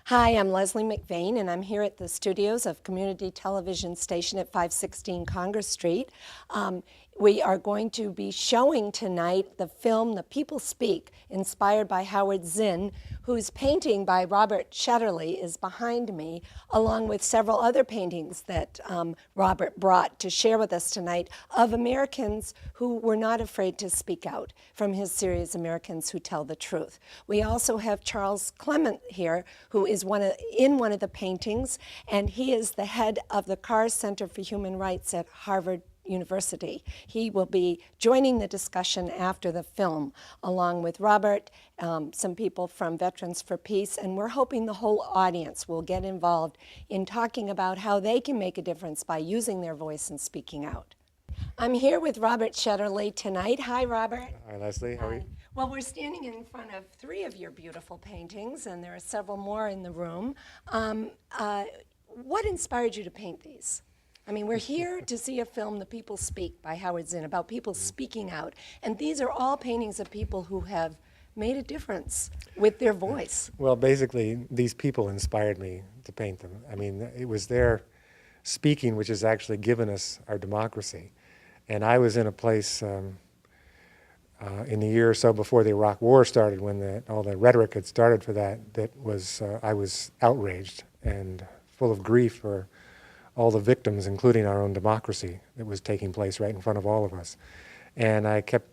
Hi, I'm Leslie McVeigh, and I'm here at the studios of Community Television Station at 516 Congress Street. We are going to be showing tonight the film The People Speak, inspired by Howard Zinn, whose painting by Robert Shatterly is behind me, along with several other paintings that Robert brought to share with us tonight of Americans who were not afraid to speak out, from his series Americans Who Tell the Truth. We also have Charles Clement here, who is in one of the paintings, and he is the head of the Carr Center for Human Rights at Harvard University. He will be joining the discussion after the film, along with Robert, some people from Veterans for Peace, and we're hoping the whole audience will get involved in talking about how they can make a difference by using their voice and speaking out. I'm here with Robert Shatterly tonight. Hi, Robert. Hi, Leslie. How are you? Well, we're standing in front of three of your beautiful paintings, and there are several more in the room. What inspired you to paint these? I mean, we're here to see a film, The People Speak, by Howard Zinn, about people speaking out. And these are all paintings of people who have made a difference with their voice. Well, basically, these people inspired me to paint them. I mean, it was their speaking which has actually given us our democracy. And I was in a place in the year or so before the Iraq War started, when all the rhetoric had started for that was, I was outraged and full of grief for all the victims, including our own democracy, that was taking place right in front of all of us. And I kept,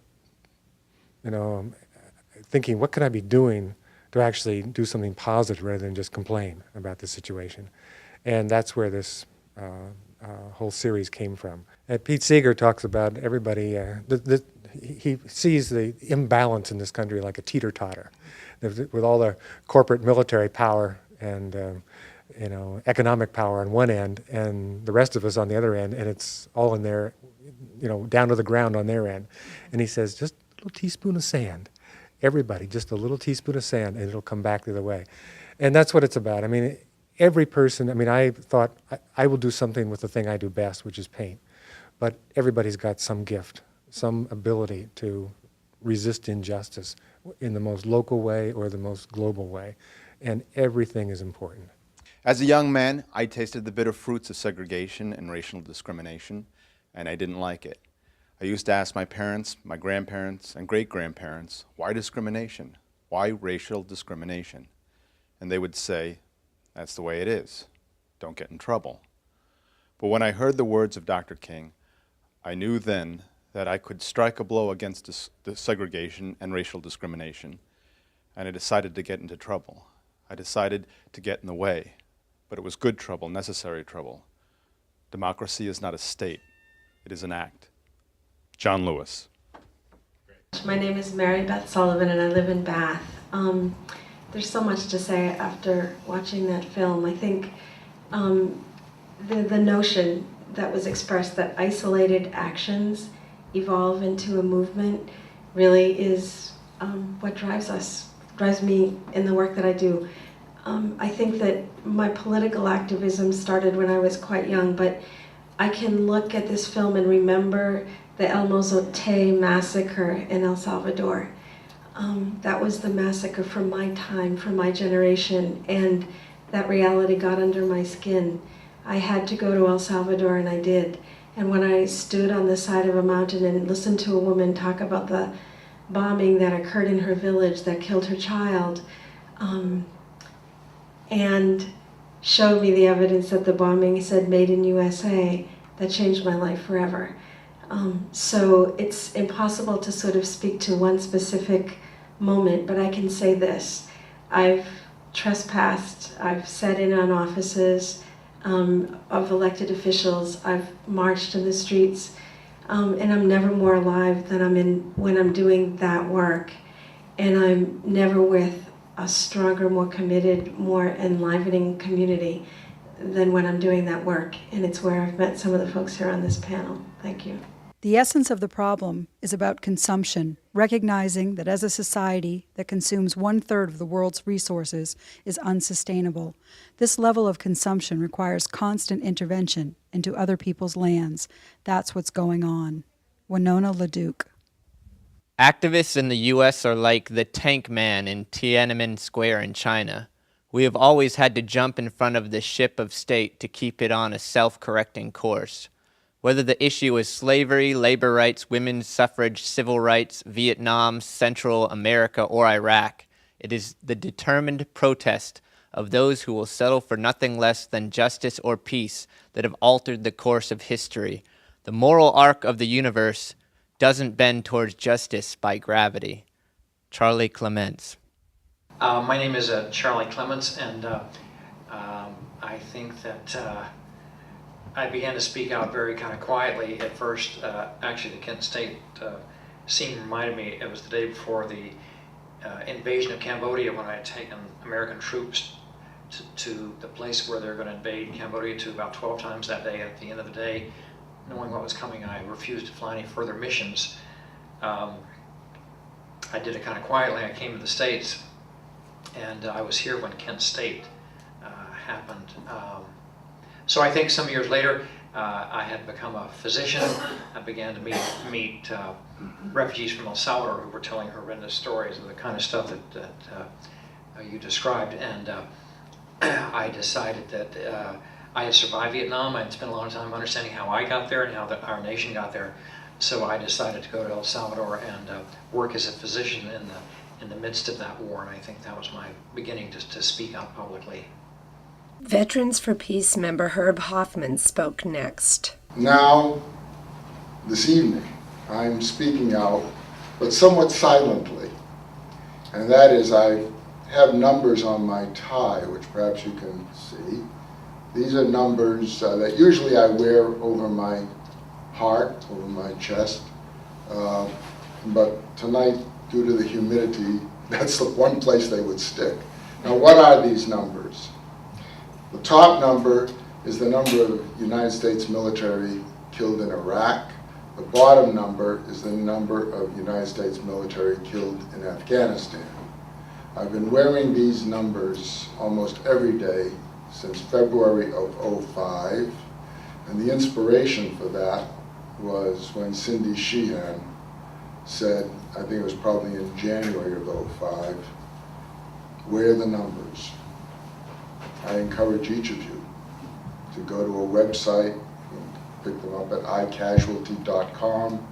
thinking, what could I be doing to actually do something positive rather than just complain about the situation? And that's where this whole series came from. Pete Seeger talks about everybody, he sees the imbalance in this country like a teeter-totter, with all the corporate military power and economic power on one end, and the rest of us on the other end, and it's all in there, down to the ground on their end. And he says, just a little teaspoon of sand. Everybody, just a little teaspoon of sand, and it'll come back the other way. And that's what it's about. I mean, every person, I thought, I will do something with the thing I do best, which is paint. But everybody's got some gift, some ability to resist injustice in the most local way or the most global way. And everything is important. As a young man, I tasted the bitter fruits of segregation and racial discrimination, and I didn't like it. I used to ask my parents, my grandparents, and great-grandparents, why discrimination? Why racial discrimination? And they would say, that's the way it is. Don't get in trouble. But when I heard the words of Dr. King, I knew then that I could strike a blow against the segregation and racial discrimination, and I decided to get into trouble. I decided to get in the way. But it was good trouble, necessary trouble. Democracy is not a state, it is an act. John Lewis. My name is Mary Beth Sullivan and I live in Bath. There's so much to say after watching that film. I think the notion that was expressed that isolated actions evolve into a movement really is what drives me in the work that I do. I think that my political activism started when I was quite young, but I can look at this film and remember the El Mozote massacre in El Salvador. That was the massacre from my time, from my generation, and that reality got under my skin. I had to go to El Salvador, and I did. And when I stood on the side of a mountain and listened to a woman talk about the bombing that occurred in her village that killed her child, and showed me the evidence that the bombing said made in USA, that changed my life forever. So it's impossible to sort of speak to one specific moment, but I can say this. I've trespassed, I've sat in on offices of elected officials, I've marched in the streets, and I'm never more alive than when I'm doing that work. And I'm never with a stronger, more committed, more enlivening community than when I'm doing that work. And it's where I've met some of the folks here on this panel. Thank you. The essence of the problem is about consumption, recognizing that as a society that consumes 1/3 of the world's resources is unsustainable. This level of consumption requires constant intervention into other people's lands. That's what's going on. Winona LaDuke. Activists in the U.S. are like the tank man in Tiananmen Square in China, We have always had to jump in front of the ship of state to keep it on a self-correcting course. Whether the issue is slavery, labor rights, women's suffrage, civil rights, Vietnam, Central America, or Iraq, it is the determined protest of those who will settle for nothing less than justice or peace that have altered the course of history. The moral arc of the universe doesn't bend towards justice by gravity. Charlie Clements. My name is Charlie Clements, and I think that I began to speak out very kind of quietly at first. Actually, the Kent State scene reminded me, it was the day before the invasion of Cambodia, when I had taken American troops to the place where they're going to invade Cambodia to about 12 times that day. At the end of the day, knowing what was coming, I refused to fly any further missions. I did it kind of quietly. I came to the States, and I was here when Kent State happened. So I think some years later, I had become a physician. I began to meet refugees from El Salvador who were telling horrendous stories of the kind of stuff that you described, and I decided that I had survived Vietnam. I had spent a long time understanding how I got there and how our nation got there. So I decided to go to El Salvador and work as a physician in the midst of that war, and I think that was my beginning to speak out publicly. Veterans for Peace member Herb Hoffman spoke next. Now, this evening, I'm speaking out, but somewhat silently, and that is I have numbers on my tie, which perhaps you can see. These are numbers that usually I wear over my heart, over my chest, but tonight, due to the humidity, that's the one place they would stick. Now, what are these numbers? The top number is the number of United States military killed in Iraq. The bottom number is the number of United States military killed in Afghanistan. I've been wearing these numbers almost every day since February of '05, and the inspiration for that was when Cindy Sheehan said, I think it was probably in January of '05, wear the numbers. I encourage each of you to go to a website, and pick them up at iCasualty.com,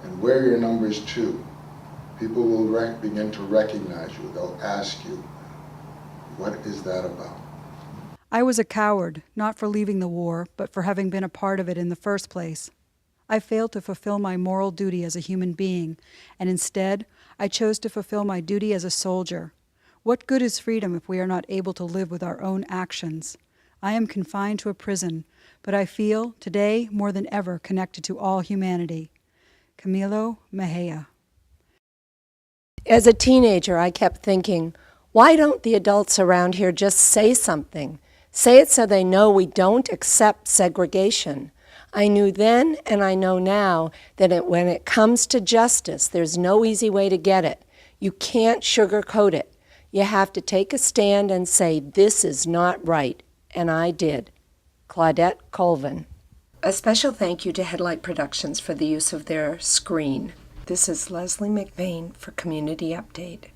and wear your numbers too. People will begin to recognize you. They'll ask you, what is that about? I was a coward, not for leaving the war, but for having been a part of it in the first place. I failed to fulfill my moral duty as a human being, and instead, I chose to fulfill my duty as a soldier. What good is freedom if we are not able to live with our own actions? I am confined to a prison, but I feel, today more than ever, connected to all humanity. Camilo Mejia. As a teenager, I kept thinking, why don't the adults around here just say something? Say it so they know we don't accept segregation. I knew then, and I know now, that when it comes to justice, there's no easy way to get it. You can't sugarcoat it. You have to take a stand and say, this is not right. And I did. Claudette Colvin. A special thank you to Headlight Productions for the use of their screen. This is Leslie McVeigh for Community Update.